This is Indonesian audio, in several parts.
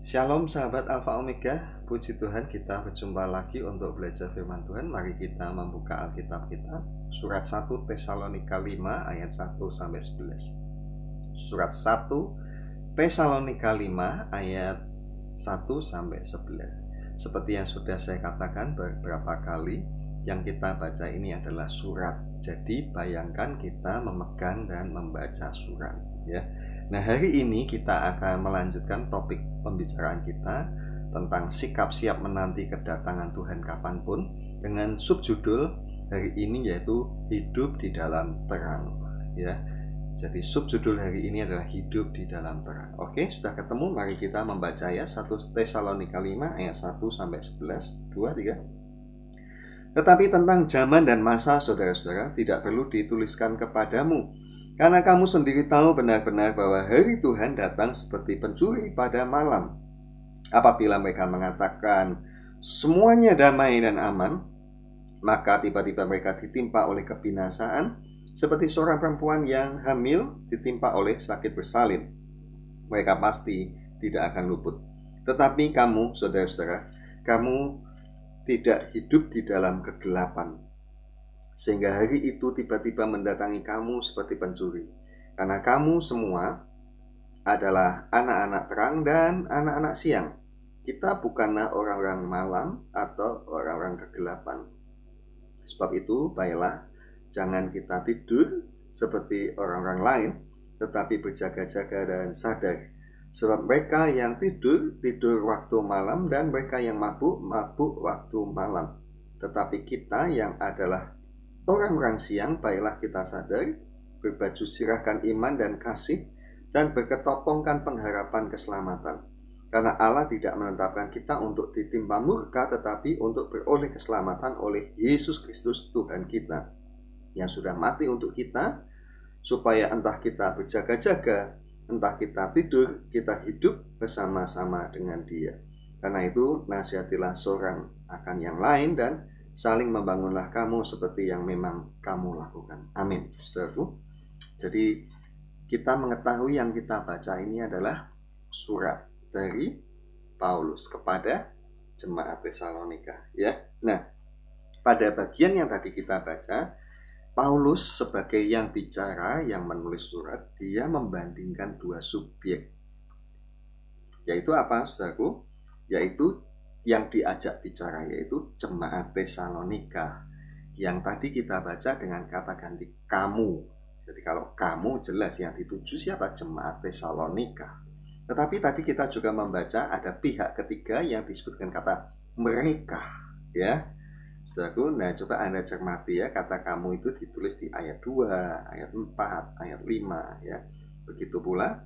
Shalom sahabat Alfa Omega, puji Tuhan kita berjumpa lagi untuk belajar firman Tuhan. Mari kita membuka Alkitab kita, surat 1 Tesalonika 5 ayat 1 sampai 11. Surat 1 Tesalonika 5 ayat 1 sampai 11. Seperti yang sudah saya katakan beberapa kali, yang kita baca ini adalah surat. Jadi bayangkan kita memegang dan membaca surat, ya. Nah, hari ini kita akan melanjutkan topik pembicaraan kita tentang sikap siap menanti kedatangan Tuhan kapanpun, dengan subjudul hari ini yaitu hidup di dalam terang, ya. Jadi subjudul hari ini adalah hidup di dalam terang. Oke, sudah ketemu? Mari kita membaca ya 1 Tesalonika 5 ayat 1 sampai 11. 2, 3. Tetapi tentang zaman dan masa, saudara-saudara, tidak perlu dituliskan kepadamu, karena kamu sendiri tahu benar-benar bahwa hari Tuhan datang seperti pencuri pada malam. Apabila mereka mengatakan semuanya damai dan aman, maka tiba-tiba mereka ditimpa oleh kebinasaan, seperti seorang perempuan yang hamil ditimpa oleh sakit bersalin. Mereka pasti tidak akan luput. Tetapi kamu, saudara-saudara, kamu tidak hidup di dalam kegelapan, sehingga hari itu tiba-tiba mendatangi kamu seperti pencuri. Karena kamu semua adalah anak-anak terang dan anak-anak siang. Kita bukanlah orang-orang malam atau orang-orang kegelapan. Sebab itu, baiklah, jangan kita tidur seperti orang-orang lain, tetapi berjaga-jaga dan sadar. Sebab mereka yang tidur, tidur waktu malam, dan mereka yang mabuk, mabuk waktu malam. Tetapi kita yang adalah orang-orang siang, baiklah kita sadar, berbaju sirahkan iman dan kasih, dan berketopongkan pengharapan keselamatan. Karena Allah tidak menetapkan kita untuk ditimpa murka, tetapi untuk beroleh keselamatan oleh Yesus Kristus Tuhan kita, yang sudah mati untuk kita, supaya entah kita berjaga-jaga, entah kita tidur, kita hidup bersama-sama dengan Dia. Karena itu, nasihatilah seorang akan yang lain, dan saling membangunlah kamu seperti yang memang kamu lakukan. Amin. Saudaraku, jadi kita mengetahui yang kita baca ini adalah surat dari Paulus kepada jemaat Tesalonika, ya. Nah, pada bagian yang tadi kita baca, Paulus sebagai yang bicara, yang menulis surat, dia membandingkan dua subjek. Yaitu apa, saudaraku? Yaitu yang diajak bicara, yaitu jemaat Tesalonika, yang tadi kita baca dengan kata ganti kamu. Jadi kalau kamu, jelas yang dituju siapa? Jemaat Tesalonika. Tetapi tadi kita juga membaca ada pihak ketiga yang disebutkan kata mereka, ya. Saudaraku, nah coba Anda cermati ya, kata kamu itu ditulis di ayat 2, ayat 4, ayat 5, ya. Begitu pula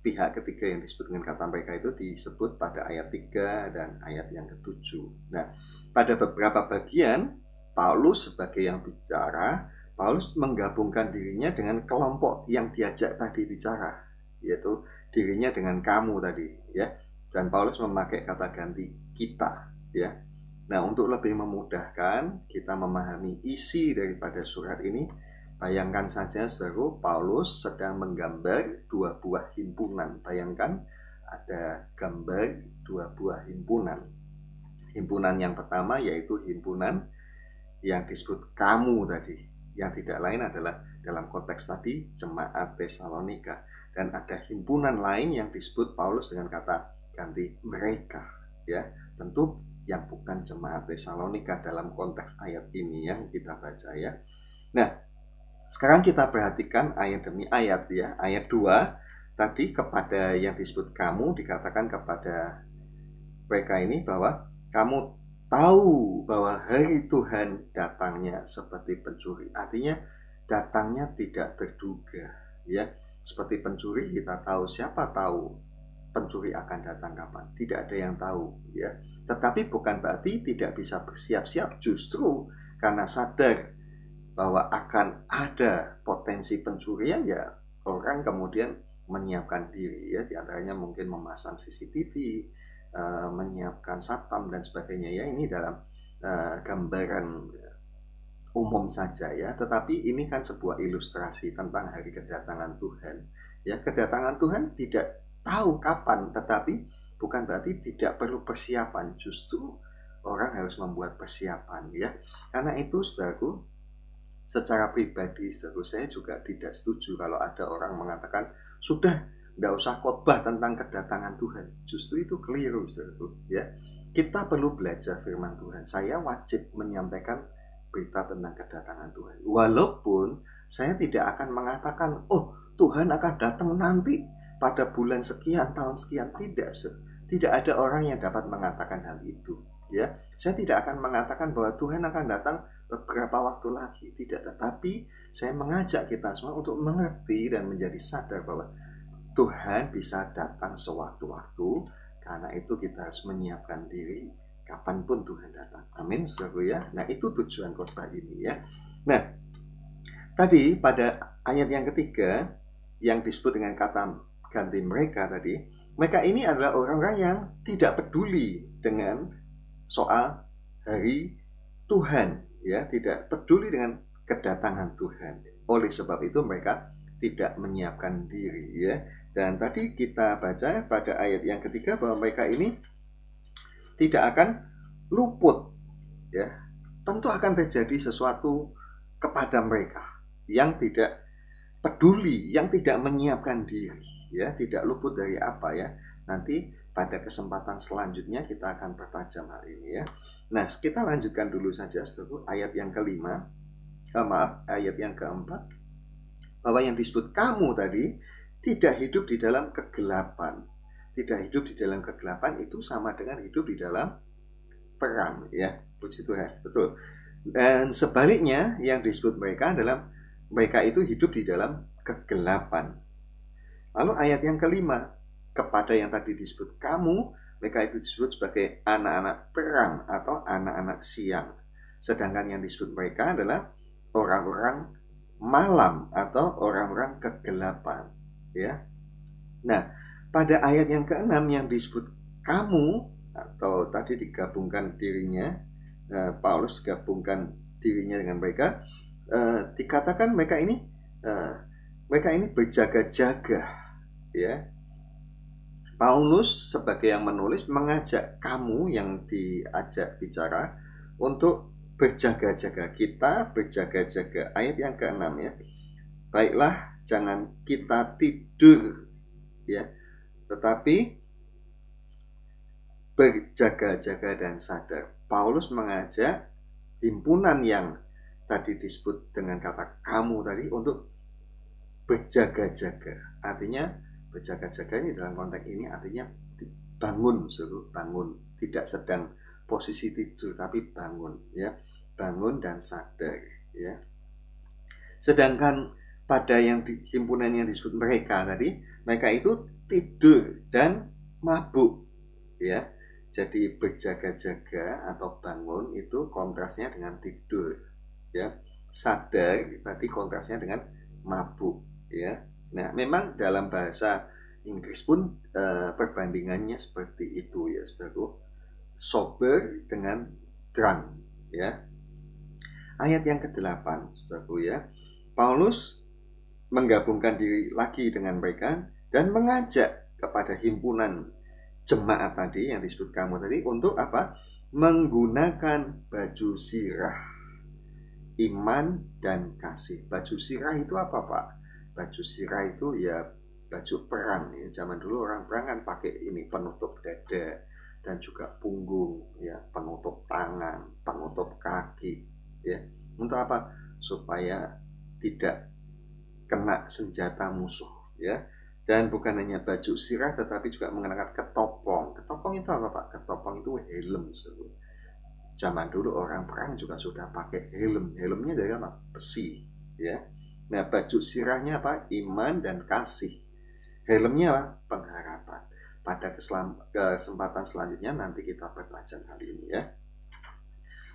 pihak ketiga yang disebut dengan kata mereka itu disebut pada ayat 3 dan ayat yang ke-7. Nah, pada beberapa bagian, Paulus sebagai yang bicara, Paulus menggabungkan dirinya dengan kelompok yang diajak tadi bicara, yaitu dirinya dengan kamu tadi, ya. Dan Paulus memakai kata ganti kita, ya. Nah, untuk lebih memudahkan kita memahami isi daripada surat ini, bayangkan saja, saudara, Paulus sedang menggambar dua buah himpunan. Bayangkan ada gambar dua buah himpunan. Himpunan yang pertama yaitu himpunan yang disebut kamu tadi, yang tidak lain adalah dalam konteks tadi jemaat Tesalonika. Dan ada himpunan lain yang disebut Paulus dengan kata ganti mereka, ya. Tentu yang bukan jemaat Tesalonika dalam konteks ayat ini yang kita baca, ya. Nah, sekarang kita perhatikan ayat demi ayat, ya. Ayat 2 tadi kepada yang disebut kamu, dikatakan kepada mereka ini bahwa kamu tahu bahwa hari Tuhan datangnya seperti pencuri. Artinya datangnya tidak terduga, ya. Seperti pencuri, kita tahu, siapa tahu pencuri akan datang kapan? Tidak ada yang tahu, ya. Tetapi bukan berarti tidak bisa bersiap-siap, justru karena sadar bahwa akan ada potensi pencurian, ya orang kemudian menyiapkan diri, ya. Di antaranya mungkin memasang CCTV, menyiapkan satpam dan sebagainya, ya. Ini dalam gambaran umum saja, ya. Tetapi ini kan sebuah ilustrasi tentang hari kedatangan Tuhan, ya. Kedatangan Tuhan tidak tahu kapan, tetapi bukan berarti tidak perlu persiapan. Justru orang harus membuat persiapan, ya. Karena itu, saudaraku, secara pribadi, saudaraku, saya juga tidak setuju kalau ada orang mengatakan sudah tidak usah khotbah tentang kedatangan Tuhan. Justru itu keliru, saudaraku, ya. Kita perlu belajar firman Tuhan. Saya wajib menyampaikan berita tentang kedatangan Tuhan. Walaupun saya tidak akan mengatakan, oh, Tuhan akan datang nanti pada bulan sekian, tahun sekian. Tidak ada orang yang dapat mengatakan hal itu, ya. Saya tidak akan mengatakan bahwa Tuhan akan datang beberapa waktu lagi, tidak. Tetapi saya mengajak kita semua untuk mengerti dan menjadi sadar bahwa Tuhan bisa datang sewaktu-waktu. Karena itu kita harus menyiapkan diri kapanpun Tuhan datang. Amin, saudara, ya. Nah, itu tujuan khotbah ini, ya. Nah, tadi pada ayat yang ketiga yang disebut dengan kata ganti mereka tadi, mereka ini adalah orang-orang yang tidak peduli dengan soal hari Tuhan, ya, tidak peduli dengan kedatangan Tuhan. Oleh sebab itu mereka tidak menyiapkan diri, ya. Dan tadi kita baca pada ayat yang ketiga bahwa mereka ini tidak akan luput, ya. Tentu akan terjadi sesuatu kepada mereka yang tidak peduli, yang tidak menyiapkan diri, ya. Tidak luput dari apa, ya. Nanti pada kesempatan selanjutnya kita akan pertajam hal ini, ya. Nah, kita lanjutkan dulu saja ayat yang kelima, ayat yang keempat, bahwa yang disebut kamu tadi tidak hidup di dalam kegelapan. Tidak hidup di dalam kegelapan itu sama dengan hidup di dalam perang, ya. Puji Tuhan, betul. Dan sebaliknya yang disebut mereka adalah mereka itu hidup di dalam kegelapan. Lalu ayat yang kelima, kepada yang tadi disebut kamu, mereka itu disebut sebagai anak-anak perang atau anak-anak siang. Sedangkan yang disebut mereka adalah orang-orang malam atau orang-orang kegelapan, ya. Nah, pada ayat yang keenam yang disebut kamu, atau tadi digabungkan dirinya, Paulus gabungkan dirinya dengan mereka, dikatakan mereka ini berjaga-jaga, ya. Paulus sebagai yang menulis mengajak kamu yang diajak bicara untuk berjaga-jaga. Kita berjaga-jaga. Ayat yang keenam, ya. Baiklah, jangan kita tidur, ya, tetapi berjaga-jaga dan sadar. Paulus mengajak himpunan yang tadi disebut dengan kata kamu tadi untuk berjaga-jaga. Artinya berjaga-jaga ini dalam konteks ini artinya bangun, suruh bangun, tidak sedang posisi tidur tapi bangun, ya, bangun dan sadar, ya. Sedangkan pada yang himpunan yang disebut mereka tadi, mereka itu tidur dan mabuk, ya. Jadi berjaga-jaga atau bangun itu kontrasnya dengan tidur, ya. Sadar tadi kontrasnya dengan mabuk, ya. Nah, memang dalam bahasa Inggris pun perbandingannya seperti itu, ya, saudara. Sober dengan drunk, ya. Ayat yang ke-8, saudara, ya. Paulus menggabungkan diri lagi dengan mereka dan mengajak kepada himpunan jemaat tadi yang disebut kamu tadi untuk apa? Menggunakan baju sirah iman dan kasih. Baju sirah itu apa, Pak? Baju sirah itu ya baju perang, ya. Zaman dulu orang perang kan pakai ini penutup dada dan juga punggung, ya, penutup tangan, penutup kaki, ya. Untuk apa? Supaya tidak kena senjata musuh, ya. Dan bukan hanya baju sirah tetapi juga mengenakan ketopong. Ketopong itu apa, Pak? Ketopong itu helm. Zaman dulu orang perang juga sudah pakai helm. Helmnya dari apa? Besi, ya. Nah, baju sirahnya apa? Iman dan kasih. Helmnya apa? Pengharapan. Pada kesempatan selanjutnya nanti kita pertajam hal ini, ya.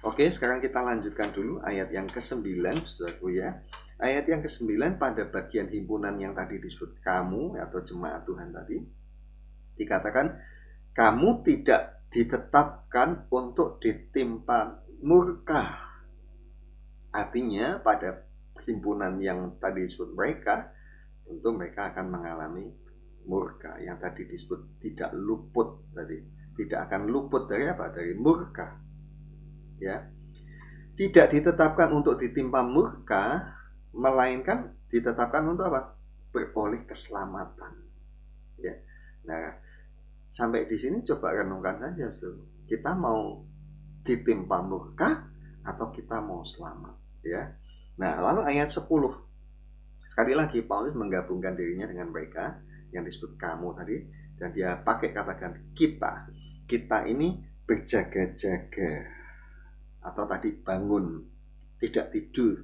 Oke, sekarang kita lanjutkan dulu ayat yang ke-9, saudaraku, ya. Ayat yang ke-9 pada bagian himpunan yang tadi disebut kamu atau jemaat Tuhan tadi, dikatakan kamu tidak ditetapkan untuk ditimpa murka. Artinya pada himpunan yang tadi disebut mereka, tentu mereka akan mengalami murka, yang tadi disebut tidak luput tadi, tidak akan luput dari apa? Dari murka. Ya, tidak ditetapkan untuk ditimpa murka, melainkan ditetapkan untuk apa? Beroleh keselamatan. Ya. Nah, sampai di sini coba renungkan saja, kita mau ditimpa murka atau kita mau selamat, ya. Nah, lalu ayat 10. Sekali lagi Paulus menggabungkan dirinya dengan mereka yang disebut kamu tadi, dan dia pakai katakan kita. Kita ini berjaga-jaga, atau tadi bangun, tidak tidur,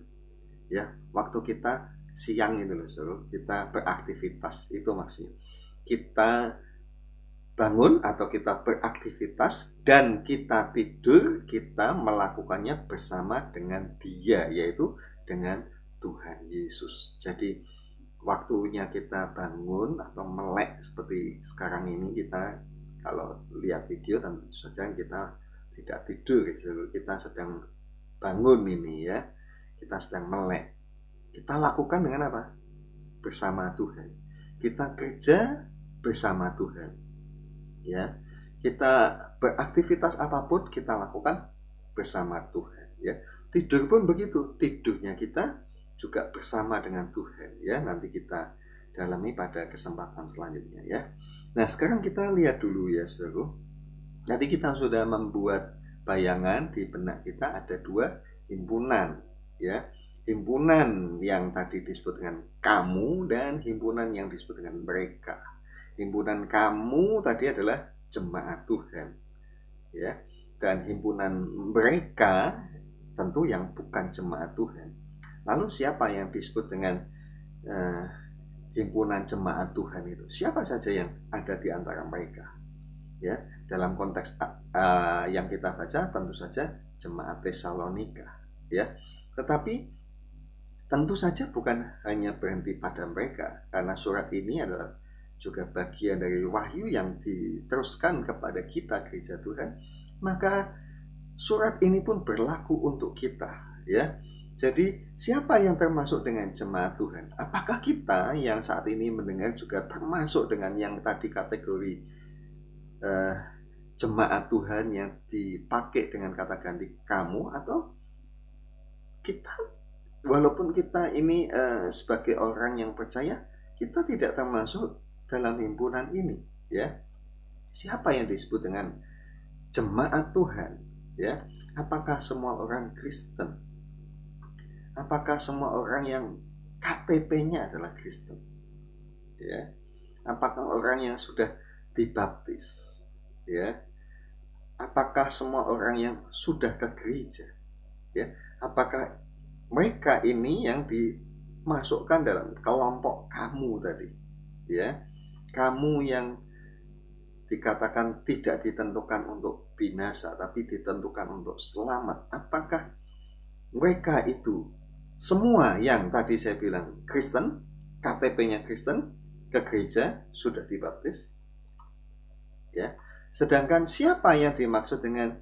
ya. Waktu kita siang itu loh, kita beraktivitas, itu maksudnya. Kita bangun atau kita beraktivitas, dan kita tidur, kita melakukannya bersama dengan Dia, yaitu dengan Tuhan Yesus. Jadi waktunya kita bangun atau melek seperti sekarang ini, kita kalau lihat video tentu saja kita tidak tidur, kita sedang bangun ini, ya. Kita sedang melek. Kita lakukan dengan apa? Bersama Tuhan. Kita kerja bersama Tuhan, ya. Kita beraktivitas apapun kita lakukan bersama Tuhan, ya. Tidur pun begitu, tidurnya kita juga bersama dengan Tuhan, ya. Nanti kita dalami pada kesempatan selanjutnya, ya. Nah, sekarang kita lihat dulu, ya, seru. Tadi kita sudah membuat bayangan di benak kita, ada dua himpunan, ya. Himpunan yang tadi disebut dengan kamu, dan himpunan yang disebut dengan mereka. Himpunan kamu tadi adalah jemaat Tuhan, ya. Dan himpunan mereka tentu yang bukan jemaat Tuhan. Lalu siapa yang disebut dengan himpunan jemaat Tuhan itu? Siapa saja yang ada di antara mereka? Ya, dalam konteks yang kita baca tentu saja jemaat Tesalonika, ya. Tetapi tentu saja bukan hanya berhenti pada mereka, karena surat ini adalah juga bagian dari wahyu yang diteruskan kepada kita, gereja Tuhan. Maka surat ini pun berlaku untuk kita, ya. Jadi siapa yang termasuk dengan jemaat Tuhan? Apakah kita yang saat ini mendengar juga termasuk dengan yang tadi kategori jemaat Tuhan yang dipakai dengan kata ganti kamu, atau kita, walaupun kita ini sebagai orang yang percaya, kita tidak termasuk dalam himpunan ini, ya. Siapa yang disebut dengan jemaat Tuhan, ya? Apakah semua orang Kristen? Apakah semua orang yang KTP-nya adalah Kristen, ya? Apakah orang yang sudah dibaptis, ya? Apakah semua orang yang sudah ke gereja, ya? Apakah mereka ini yang dimasukkan dalam kelompok kamu tadi, ya? Kamu yang dikatakan tidak ditentukan untuk binasa, tapi ditentukan untuk selamat. Apakah mereka itu semua yang tadi saya bilang Kristen, KTP-nya Kristen, ke gereja, sudah dibaptis, ya. Sedangkan siapa yang dimaksud dengan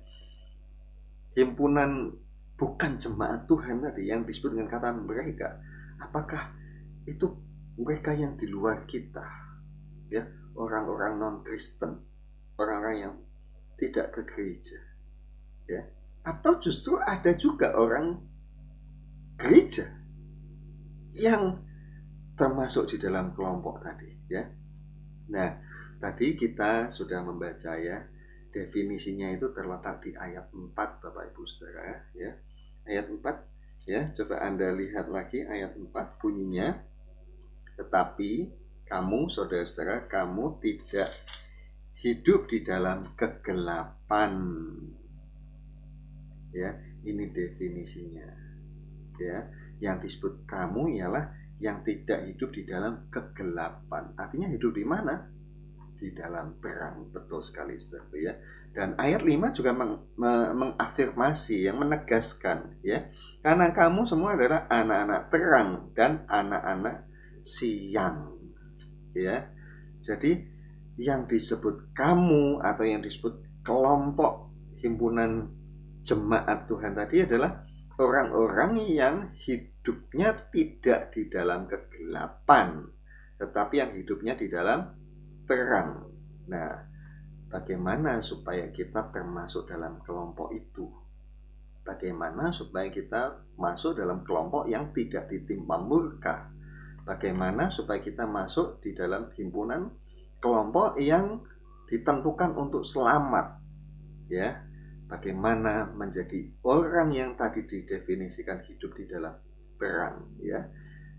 himpunan bukan jemaat Tuhan tadi, yang disebut dengan kata mereka? Apakah itu mereka yang di luar kita, ya, orang-orang non-Kristen, orang-orang yang tidak ke gereja, ya? Atau justru ada juga orang gereja yang termasuk di dalam kelompok tadi, ya. Nah, tadi kita sudah membaca, ya, definisinya itu terletak di ayat 4, Bapak Ibu Saudara, ya. Ayat 4, ya, coba Anda lihat lagi ayat 4 bunyinya. Tetapi kamu, saudara-saudara, kamu tidak hidup di dalam kegelapan. Ya, ini definisinya. Ya, yang disebut kamu ialah yang tidak hidup di dalam kegelapan. Artinya hidup di mana? Di dalam terang. Betul sekali, saudara, ya. Dan ayat 5 juga mengafirmasi, yang menegaskan, ya. Karena kamu semua adalah anak-anak terang dan anak-anak siang, ya. Jadi yang disebut kamu atau yang disebut kelompok himpunan jemaat Tuhan tadi adalah orang-orang yang hidupnya tidak di dalam kegelapan, tetapi yang hidupnya di dalam terang. Nah, bagaimana supaya kita termasuk dalam kelompok itu? Bagaimana supaya kita masuk dalam kelompok yang tidak ditimpa murka? Bagaimana supaya kita masuk di dalam himpunan kelompok yang ditentukan untuk selamat? Ya, bagaimana menjadi orang yang tadi didefinisikan hidup di dalam terang, ya.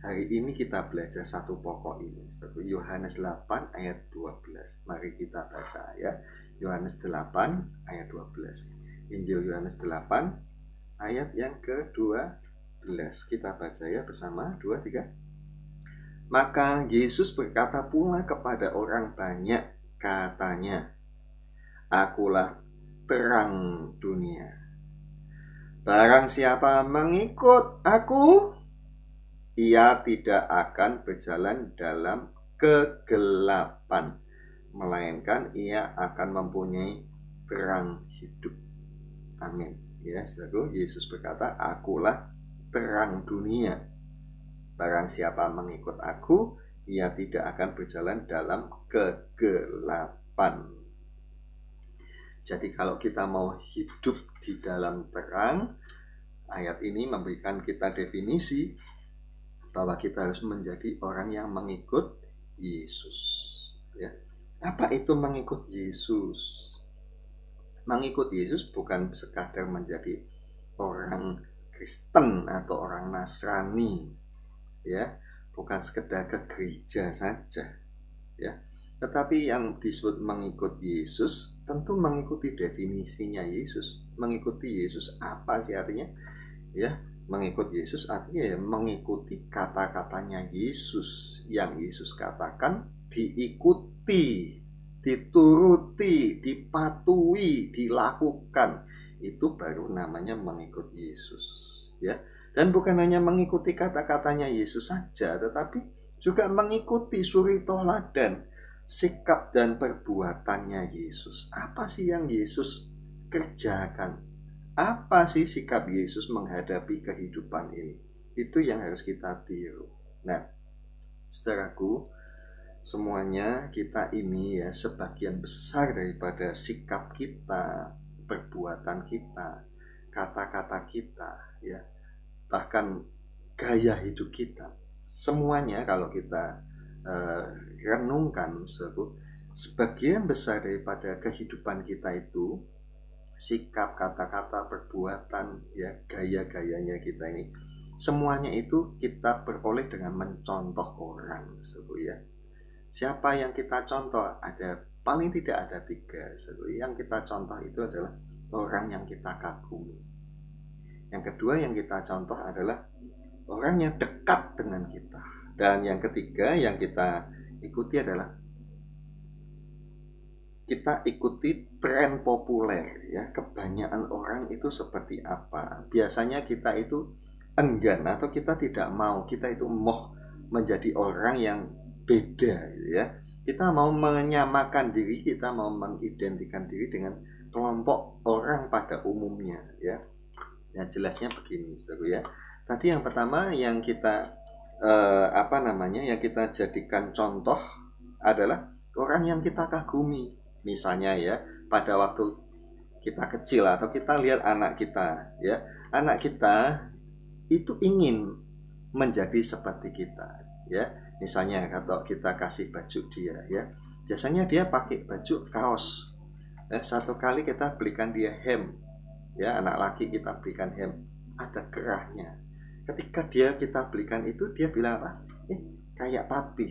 Hari ini kita belajar satu pokok ini, Yohanes 8 ayat 12. Mari kita baca, ya. Yohanes 8 ayat 12. Injil Yohanes 8 ayat yang ke-12. Kita baca ya bersama, 2, 3. Maka Yesus berkata pula kepada orang banyak, katanya, "Akulah terang dunia. Barang siapa mengikut aku, ia tidak akan berjalan dalam kegelapan, melainkan ia akan mempunyai terang hidup." Amin. Ya, saudara, Yesus berkata, "Akulah terang dunia. Barang siapa mengikut aku, ia tidak akan berjalan dalam kegelapan." Jadi kalau kita mau hidup di dalam terang, ayat ini memberikan kita definisi bahwa kita harus menjadi orang yang mengikut Yesus. Ya. Apa itu mengikut Yesus? Mengikut Yesus bukan sekadar menjadi orang Kristen atau orang Nasrani, ya, bukan sekedar ke gereja saja, ya. Tetapi yang disebut mengikut Yesus tentu mengikuti definisinya Yesus. Mengikuti Yesus apa sih artinya? Ya, mengikut Yesus artinya ya mengikuti kata-katanya Yesus. Yang Yesus katakan diikuti, dituruti, dipatuhi, dilakukan. Itu baru namanya mengikut Yesus, ya. Dan bukan hanya mengikuti kata-katanya Yesus saja, tetapi juga mengikuti suri teladan, sikap dan perbuatannya Yesus. Apa sih yang Yesus kerjakan? Apa sih sikap Yesus menghadapi kehidupan ini? Itu yang harus kita tiru. Nah, saudaraku, semuanya kita ini ya, sebagian besar daripada sikap kita, perbuatan kita, kata-kata kita, ya, bahkan gaya hidup kita, semuanya kalau kita renungkan, sebagian besar daripada kehidupan kita itu, sikap, kata-kata, perbuatan, ya, gaya-gayanya kita ini, semuanya itu kita peroleh dengan mencontoh orang, ya. Siapa yang kita contoh? Ada paling tidak ada 3. Yang kita contoh itu adalah orang yang kita kagumi. Yang kedua yang kita contoh adalah orang yang dekat dengan kita. Dan yang ketiga yang kita ikuti adalah kita ikuti tren populer, ya. Kebanyakan orang itu seperti apa? Biasanya kita itu enggan atau kita tidak mau, kita itu mau menjadi orang yang beda, gitu ya. Kita mau menyamakan diri, kita mau mengidentikan diri dengan kelompok orang pada umumnya, ya. Ya, jelasnya begini, ya. Tadi yang pertama yang kita yang kita jadikan contoh adalah orang yang kita kagumi. Misalnya ya, pada waktu kita kecil atau kita lihat anak kita, ya, anak kita itu ingin menjadi seperti kita, ya. Misalnya kalau kita kasih baju dia, ya, biasanya dia pakai baju kaos. Satu kali kita belikan dia hem, ya, anak laki kita belikan hem, ada kerahnya. Ketika kita belikan itu, dia bilang apa? Kayak papi,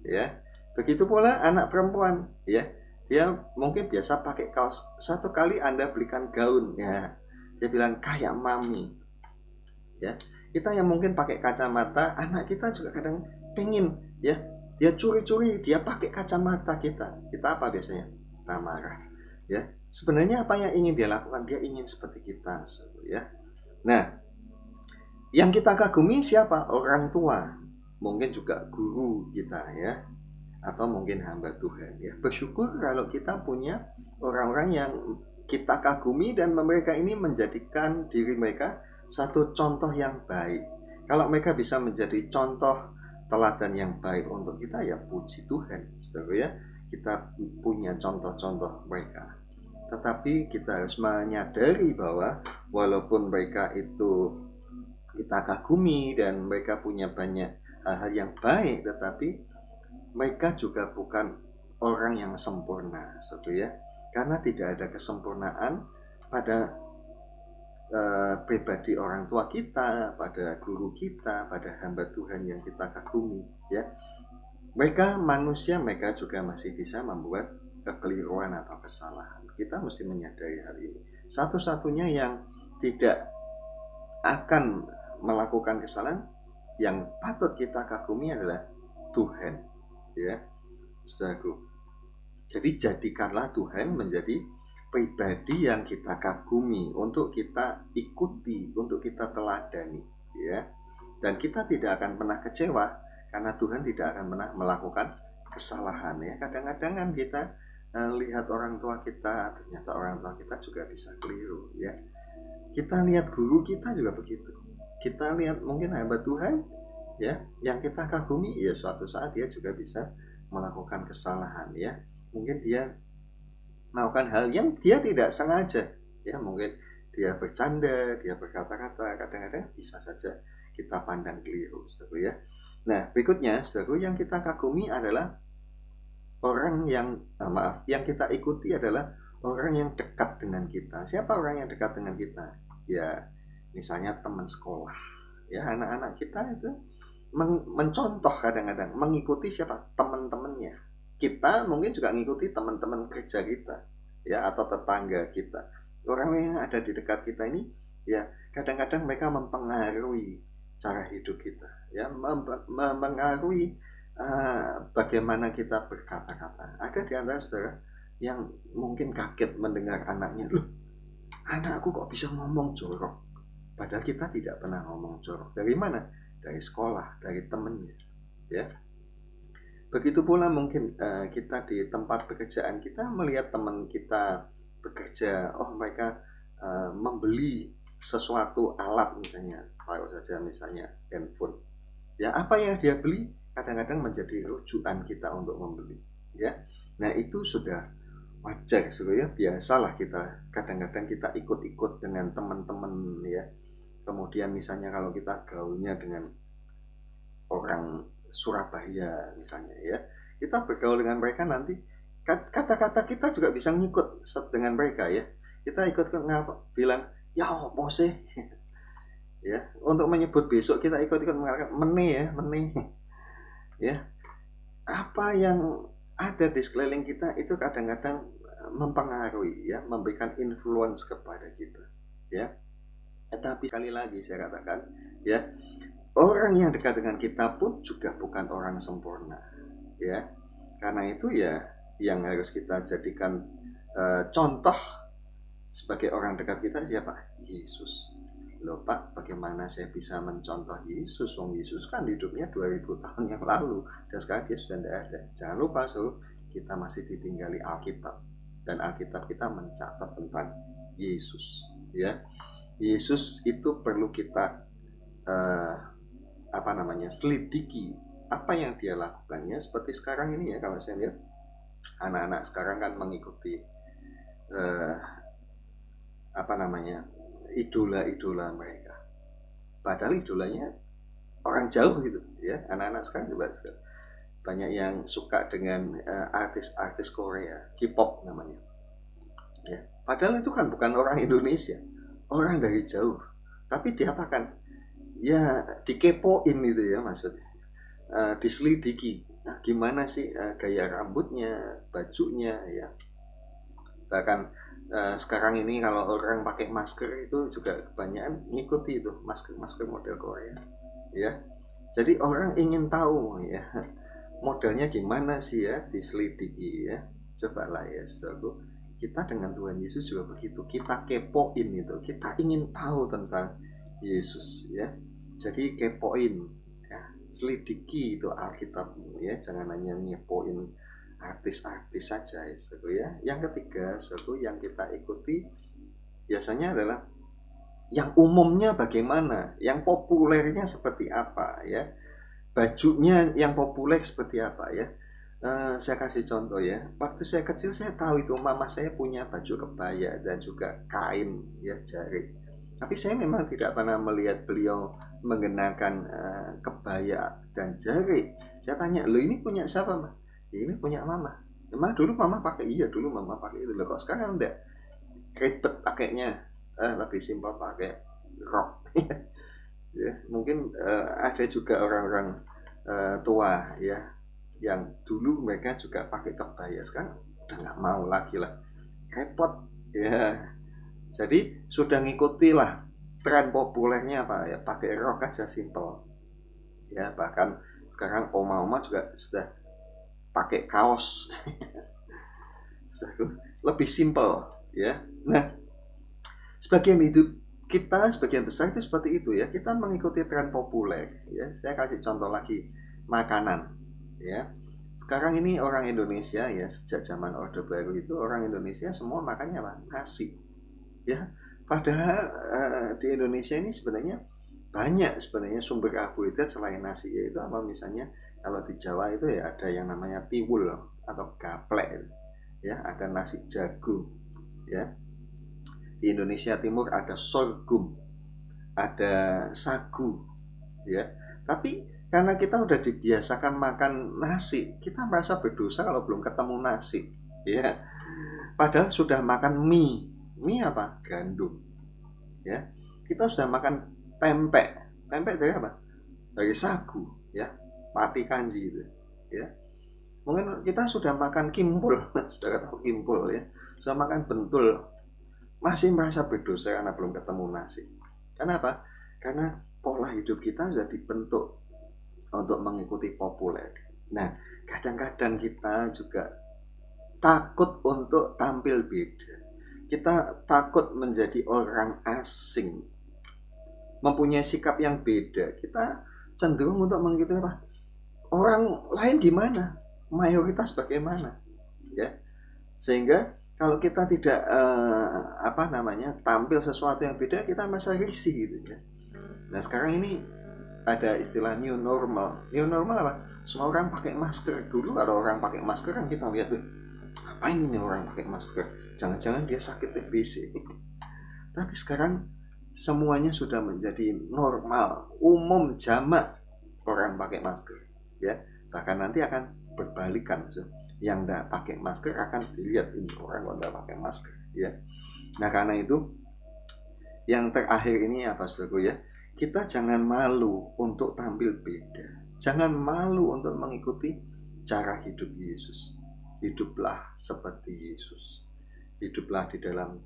ya. Begitu pula anak perempuan, ya, dia mungkin biasa pakai kaos. Satu kali Anda belikan gaun, ya, dia bilang kayak mami, ya. Kita yang mungkin pakai kacamata, anak kita juga kadang pengen, ya, dia curi-curi, dia pakai kacamata kita. Kita apa biasanya? Kita marah, ya. Sebenarnya apa yang ingin dia lakukan? Dia ingin seperti kita, ya. Nah, yang kita kagumi siapa? Orang tua, mungkin juga guru kita, ya, atau mungkin hamba Tuhan, ya. Bersyukur kalau kita punya orang-orang yang kita kagumi dan mereka ini menjadikan diri mereka satu contoh yang baik. Kalau mereka bisa menjadi contoh teladan yang baik untuk kita, ya puji Tuhan, saudara ya. Kita punya contoh-contoh mereka. Tetapi kita harus menyadari bahwa walaupun mereka itu kita kagumi dan mereka punya banyak hal-hal yang baik, tetapi mereka juga bukan orang yang sempurna, saudara ya. Karena tidak ada kesempurnaan pada pribadi orang tua kita, pada guru kita, pada hamba Tuhan yang kita kagumi, ya. Mereka manusia, mereka juga masih bisa membuat kekeliruan atau kesalahan. Kita mesti menyadari hal ini. Satu-satunya yang tidak akan melakukan kesalahan yang patut kita kagumi adalah Tuhan, ya, saudaraku. Jadi jadikanlah Tuhan menjadi pribadi yang kita kagumi, untuk kita ikuti, untuk kita teladani, ya. Dan kita tidak akan pernah kecewa karena Tuhan tidak akan pernah melakukan kesalahan, ya. Kadang-kadang kan kita lihat orang tua kita, ternyata orang tua kita juga bisa keliru, ya. Kita lihat guru kita juga begitu. Kita lihat mungkin hamba Tuhan, ya, yang kita kagumi, ya suatu saat dia juga bisa melakukan kesalahan, ya. Mungkin dia melakukan hal yang dia tidak sengaja, ya. Mungkin dia bercanda, dia berkata-kata, kadang-kadang bisa saja kita pandang keliru, saudara ya. Nah, berikutnya, saudara, yang kita kagumi adalah orang yang yang kita ikuti adalah orang yang dekat dengan kita. Siapa orang yang dekat dengan kita? Ya, misalnya teman sekolah, ya. Anak-anak kita itu mencontoh, kadang-kadang mengikuti siapa? Teman-temannya. Kita mungkin juga mengikuti teman-teman kerja kita, ya, atau tetangga kita. Orang yang ada di dekat kita ini, ya, kadang-kadang mereka mempengaruhi cara hidup kita, ya, mempengaruhi bagaimana kita berkata-kata. Ada di antara saudara yang mungkin kaget mendengar anaknya, loh, anakku kok bisa ngomong jorok, padahal kita tidak pernah ngomong jorok. Dari mana? Dari sekolah, dari temennya, ya. Begitu pula mungkin kita di tempat pekerjaan kita melihat teman kita bekerja, oh mereka membeli sesuatu alat, misalnya taruh saja misalnya handphone, ya, apa yang dia beli kadang-kadang menjadi rujukan kita untuk membeli, ya. Nah, itu sudah wajar, ya. Biasalah kita kadang-kadang kita ikut-ikut dengan teman-teman, ya. Kemudian misalnya kalau kita gaulnya dengan orang Surabaya misalnya, ya, kita bergaul dengan mereka, nanti kata-kata kita juga bisa ngikut dengan mereka, ya. Kita ikut ngapa bilang ya apa sih, ya, untuk menyebut besok kita ikut-ikut mengatakan meneh, ya. Apa yang ada di sekeliling kita itu kadang-kadang mempengaruhi, ya, memberikan influence kepada kita, ya. Tetapi sekali lagi saya katakan, ya, orang yang dekat dengan kita pun juga bukan orang sempurna, ya. Karena itu, ya, yang harus kita jadikan contoh sebagai orang dekat kita siapa? Yesus. Loh Pak, bagaimana saya bisa mencontoh Yesus? Wong Yesus kan hidupnya 2000 tahun yang lalu dan sekarang dia sudah tidak ada. Jangan lupa, kita masih ditinggali Alkitab, dan Alkitab kita mencatat tentang Yesus, ya. Yesus itu perlu kita selidiki apa yang dia lakukannya. Seperti sekarang ini, ya, kalau saya lihat anak-anak sekarang kan mengikuti idola-idola mereka, padahal idolanya orang jauh gitu, ya. Anak-anak sekarang juga banyak yang suka dengan artis-artis Korea, K-pop namanya, ya. Padahal itu kan bukan orang Indonesia, orang dari jauh, tapi diapakan? Ya, dikepoin itu, ya, maksudnya diselidiki. Nah, gimana sih gaya rambutnya, bajunya, ya. Bahkan sekarang ini kalau orang pakai masker itu juga kebanyakan ngikuti itu masker model Korea, ya. Jadi orang ingin tahu, ya, modelnya gimana sih, ya, diselidiki, ya. Cobalah, ya, saudara, kita dengan Tuhan Yesus juga begitu. Kita kepoin itu, kita ingin tahu tentang Yesus, ya. Jadi kepoin, ya, selidiki itu Alkitabmu, ya. Jangan hanya ngepoin artis-artis saja, ya. Yang ketiga, yang kita ikuti biasanya adalah yang umumnya bagaimana, yang populernya seperti apa, ya. bajunya yang populer seperti apa ya. Saya kasih contoh ya. Waktu saya kecil saya tahu itu mama saya punya baju kebaya dan juga kain ya, jarik. Tapi saya memang tidak pernah melihat beliau mengenakan kebaya dan jarik. Saya tanya, "Lo ini punya siapa, Ma?" "Ya, ini punya mama." "Emang dulu mama pakai?" "Iya, dulu mama pakai itu." "Loh, kok sekarang enggak?" "Ribet pakainya." Lebih simpel pakai rok." Ya, mungkin ada juga orang-orang tua ya, yang dulu mereka juga pakai kebaya, sekarang udah nggak mau lagi lah, repot ya. Jadi sudah ngikutilah tren populernya apa ya, pakai rok aja simple ya. Bahkan sekarang oma-oma juga sudah pakai kaos lebih simple ya. Nah, sebagian hidup kita, sebagian besar itu seperti itu ya, kita mengikuti tren populer ya. Saya kasih contoh lagi, makanan ya. Sekarang ini orang Indonesia ya, sejak zaman Orde Baru itu orang Indonesia semua makannya apa? Nasi ya. Padahal di Indonesia ini sebenarnya banyak sebenarnya sumber karbohidrat selain nasi, yaitu apa, misalnya kalau di Jawa itu ya ada yang namanya tiwul atau gaplek ya, ada nasi jagung ya. Di Indonesia Timur ada sorghum, ada sagu ya. Tapi karena kita udah dibiasakan makan nasi, kita merasa berdosa kalau belum ketemu nasi ya. Padahal sudah makan mie. Mie apa? Gandum ya. Kita sudah makan pempek. Pempek dari apa? Dari sagu ya, pati kanji itu ya. Mungkin kita sudah makan kimpul, sudah tahu kimpul ya, sudah makan bentul, masih merasa berdosa karena belum ketemu nasi. Kenapa? Karena pola hidup kita sudah dibentuk untuk mengikuti populer. Nah, kadang-kadang kita juga takut untuk tampil beda. Kita takut menjadi orang asing, mempunyai sikap yang beda. Kita cenderung untuk mengikuti apa? Orang lain gimana? Mayoritas bagaimana? Ya. Sehingga kalau kita tidak tampil sesuatu yang beda, kita merasa risih gitu ya. Nah, sekarang ini ada istilah new normal. New normal apa? Semua orang pakai masker. Dulu kalau orang pakai masker kan kita lihat tuh, ngapain ini orang pakai masker? Jangan-jangan dia sakit TBC. Tapi sekarang semuanya sudah menjadi normal, umum, jamak orang pakai masker ya. Bahkan nanti akan berbalikan, so. Yang tidak pakai masker akan dilihat, ini orang tidak pakai masker ya. Nah, karena itu yang terakhir ini apa, saudaraku ya, kita jangan malu untuk tampil beda, jangan malu untuk mengikuti cara hidup Yesus. Hiduplah seperti Yesus, hiduplah di dalam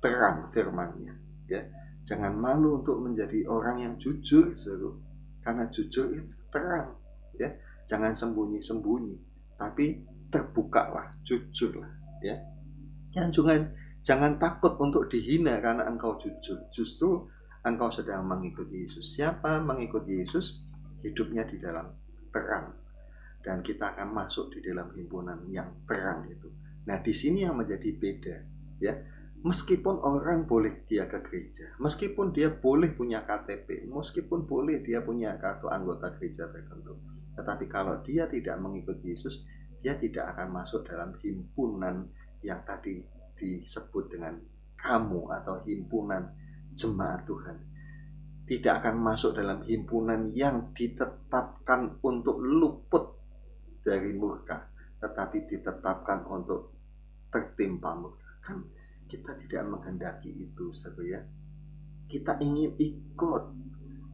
terang firman-Nya ya. Jangan malu untuk menjadi orang yang jujur, saudaraku, karena jujur itu terang ya. Jangan sembunyi-sembunyi, tapi terbukalah, jujurlah ya. Jangan takut untuk dihina karena engkau jujur. Justru engkau sedang mengikuti Yesus. Siapa mengikuti Yesus, hidupnya di dalam terang, dan kita akan masuk di dalam himpunan yang terang itu. Nah, di sini yang menjadi beda ya. Meskipun orang boleh dia ke gereja, meskipun dia boleh punya KTP, meskipun boleh dia punya kartu anggota gereja tertentu, tetapi kalau dia tidak mengikuti Yesus, dia tidak akan masuk dalam himpunan yang tadi disebut dengan kamu atau himpunan jemaat Tuhan. Tidak akan masuk dalam himpunan yang ditetapkan untuk luput dari murka, tetapi ditetapkan untuk tertimpa murka. Kan kita tidak menghendaki itu, saudara ya. Kita ingin ikut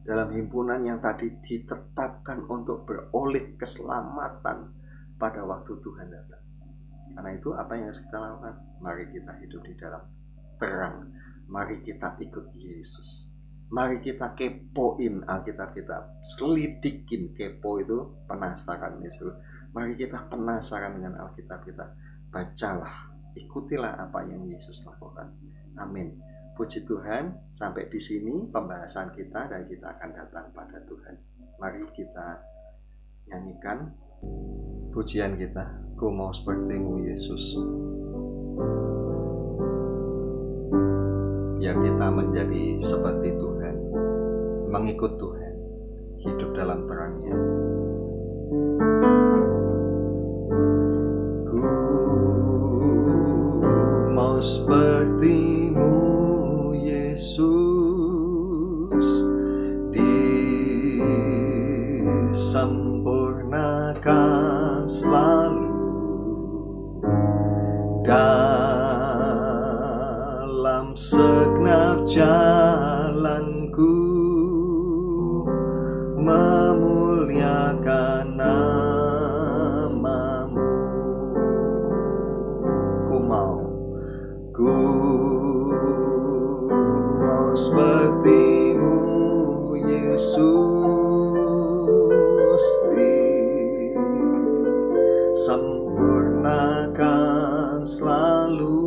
dalam himpunan yang tadi ditetapkan untuk beroleh keselamatan pada waktu Tuhan datang. Karena itu apa yang harus kita lakukan? Mari kita hidup di dalam terang. Mari kita ikut Yesus. Mari kita kepoin Alkitab kita, selidikin. Kepo itu penasaran Yesus. Mari kita penasaran dengan Alkitab kita. Bacalah, ikutilah apa yang Yesus lakukan. Amin. Puji Tuhan, sampai di sini pembahasan kita dan kita akan datang pada Tuhan. Mari kita nyanyikan pujian kita. Ku mau sepertimu Yesus. Biar kita menjadi seperti Tuhan, mengikut Tuhan, hidup dalam terang-Nya. Ku mau seperti-Mu, Yesus, disempurnakan selalu dalam segenap jalanku, memuliakan nama-Mu. Ku mau seperti-Mu, Yesus, disempurnakan selalu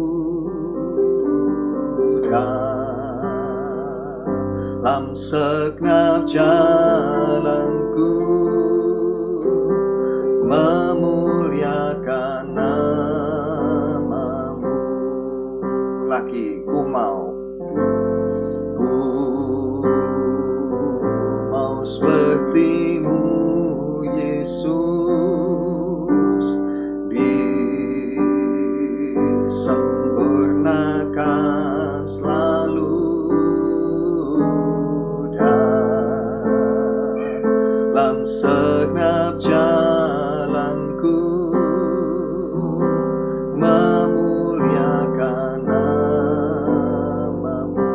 dalam segenap jalanku, memuliakan nama-Mu. Lagi, ku mau seperti-Mu, Yesus, disempurnakan selalu dalam segenap jalanku, memuliakan nama-Mu.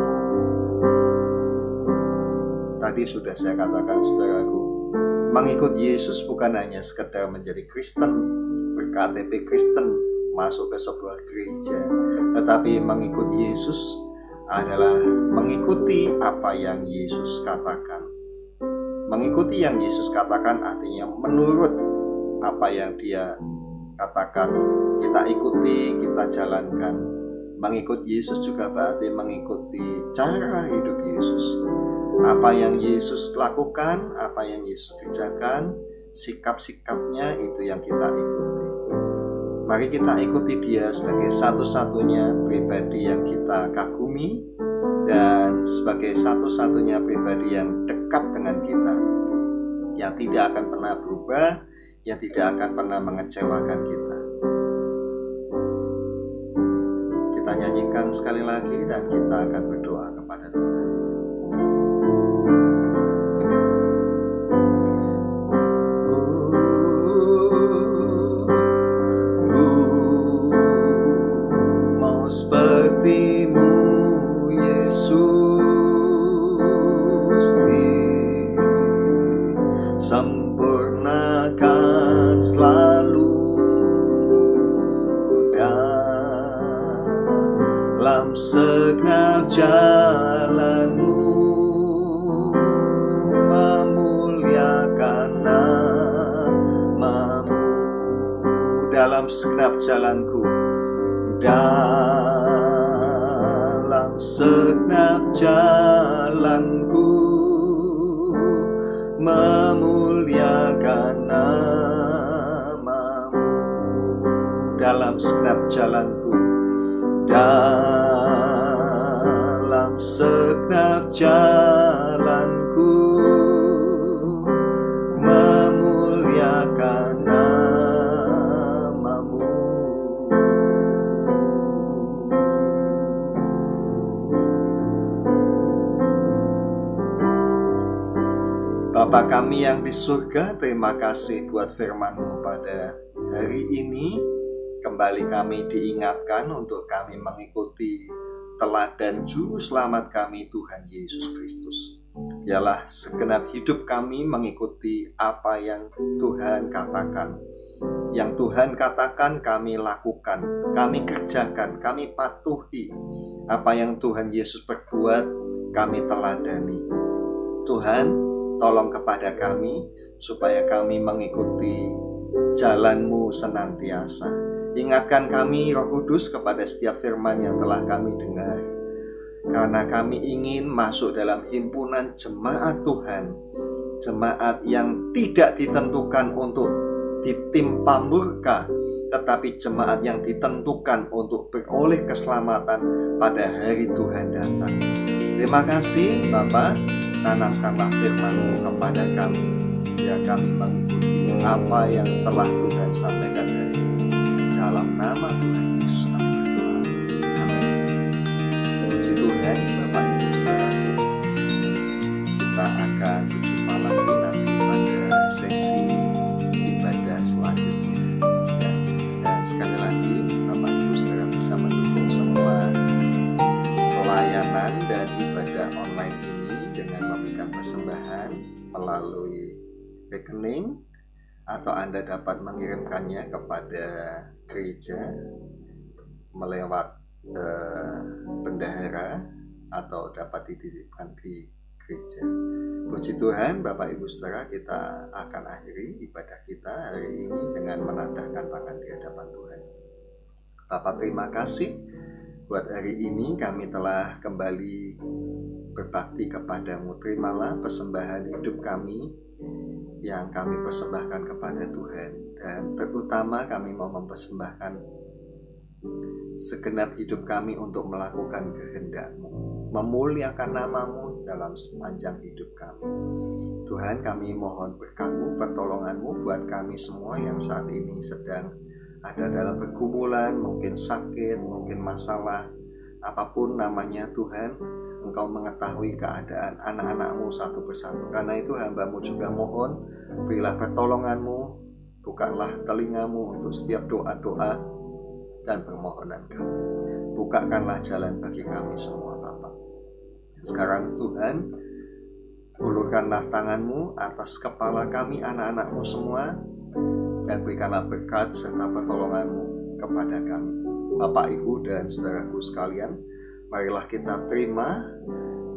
Tadi sudah saya katakan, saudaraku, mengikut Yesus bukan hanya sekedar menjadi Kristen, berKTP Kristen, masuk ke sebuah gereja, tetapi mengikut Yesus adalah mengikuti apa yang Yesus katakan. Mengikuti yang Yesus katakan artinya menurut apa yang Dia katakan, kita ikuti, kita jalankan. Mengikut Yesus juga berarti mengikuti cara hidup Yesus. Apa yang Yesus lakukan, apa yang Yesus kerjakan, sikap-sikapnya itu yang kita ikuti. Mari kita ikuti Dia sebagai satu-satunya pribadi yang kita kagumi dan sebagai satu-satunya pribadi yang dekat dengan kita, yang tidak akan pernah berubah, yang tidak akan pernah mengecewakan kita. Kita nyanyikan sekali lagi dan kita akan berdoa kepada Tuhan. Seperti-Mu, Yesus, disempurnakan selalu dalam segenap jalan-Mu, memuliakan nama-Mu. Dalam segenap jalanku, dalam segenap jalanku, memuliakan nama-Mu. Dalam segenap jalanku, dalam segenap jalanku, memuliakan nama-Mu. Bapa kami yang di surga, terima kasih buat firman-Mu pada hari ini. Kembali kami diingatkan untuk kami mengikuti teladan juru selamat kami, Tuhan Yesus Kristus. Biarlah segenap hidup kami mengikuti apa yang Tuhan katakan. Yang Tuhan katakan kami lakukan, kami kerjakan, kami patuhi. Apa yang Tuhan Yesus perbuat, kami teladani. Tuhan, tolong kepada kami supaya kami mengikuti jalan-Mu senantiasa. Ingatkan kami, Roh Kudus, kepada setiap firman yang telah kami dengar, karena kami ingin masuk dalam himpunan jemaat Tuhan, jemaat yang tidak ditentukan untuk ditimpa murka, tetapi jemaat yang ditentukan untuk beroleh keselamatan pada hari Tuhan datang. Terima kasih Bapa. Tanamkanlah firman-Mu kepada kami, biar kami mengikuti apa yang telah Tuhan sampaikan hari ini. Dalam nama Tuhan Yesus kami berdoa. Amin. Puji Tuhan, Bapak Ibu Saudaraku. Kita akan berjumpa lagi nanti pada sesi ibadah selanjutnya. Dan sekali lagi, Bapak Ibu Saudara bisa mendukung semua pelayanan dan ibadah online ini dengan memberikan persembahan melalui rekening, atau Anda dapat mengirimkannya kepada gereja melewat bendahara, atau dapat dititipkan di gereja. Puji Tuhan, Bapak Ibu Saudara, kita akan akhiri ibadah kita hari ini dengan menandahkan tangan di hadapan Tuhan. Bapak, terima kasih buat hari ini kami telah kembali berbakti kepadamu. Terimalah persembahan hidup kami yang kami persembahkan kepada Tuhan. Dan terutama kami mau mempersembahkan segenap hidup kami untuk melakukan kehendak-Mu, memuliakan nama-Mu dalam sepanjang hidup kami. Tuhan, kami mohon berkat-Mu, pertolongan-Mu buat kami semua yang saat ini sedang ada dalam pergumulan, mungkin sakit, mungkin masalah, apapun namanya. Tuhan, Engkau mengetahui keadaan anak-anak-Mu satu persatu. Karena itu hamba-Mu juga mohon, berilah pertolongan-Mu, bukalah telinga-Mu untuk setiap doa-doa dan permohonan kami. Bukakanlah jalan bagi kami semua, Bapa. Sekarang Tuhan, ulurkanlah tangan-Mu atas kepala kami, anak-anak-Mu semua, dan berikanlah berkat serta pertolongan-Mu kepada kami. Bapak, Ibu, dan saudaraku sekalian, marilah kita terima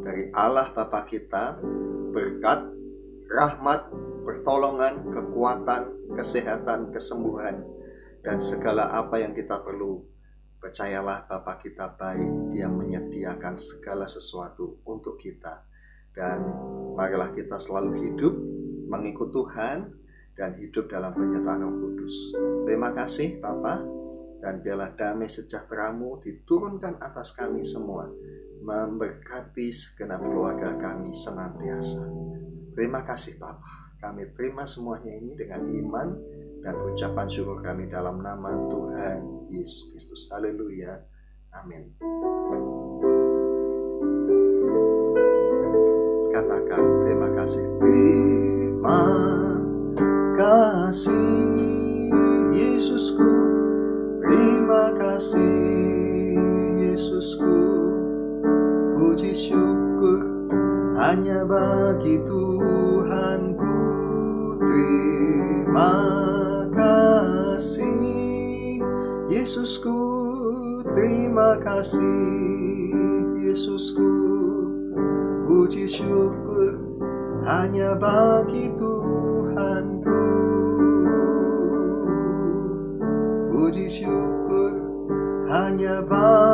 dari Allah Bapa kita berkat, rahmat, pertolongan, kekuatan, kesehatan, kesembuhan, dan segala apa yang kita perlu. Percayalah Bapa kita baik, Dia menyediakan segala sesuatu untuk kita. Dan marilah kita selalu hidup mengikut Tuhan dan hidup dalam penyertaan Roh Kudus. Terima kasih Bapa, dan biarlah damai sejahtera-Mu diturunkan atas kami semua, memberkati segenap keluarga kami senantiasa. Terima kasih Bapa, kami terima semuanya ini dengan iman dan ucapan syukur kami dalam nama Tuhan Yesus Kristus. Haleluya. Amin. Katakan terima kasih. Terima kasih Yesusku, terima kasih Yesusku. Puji syukur hanya bagi Tuhanku. Terima kasih Yesusku, terima kasih Yesusku. Puji syukur hanya bagi Tuhanku. Puji syukur hanya bagi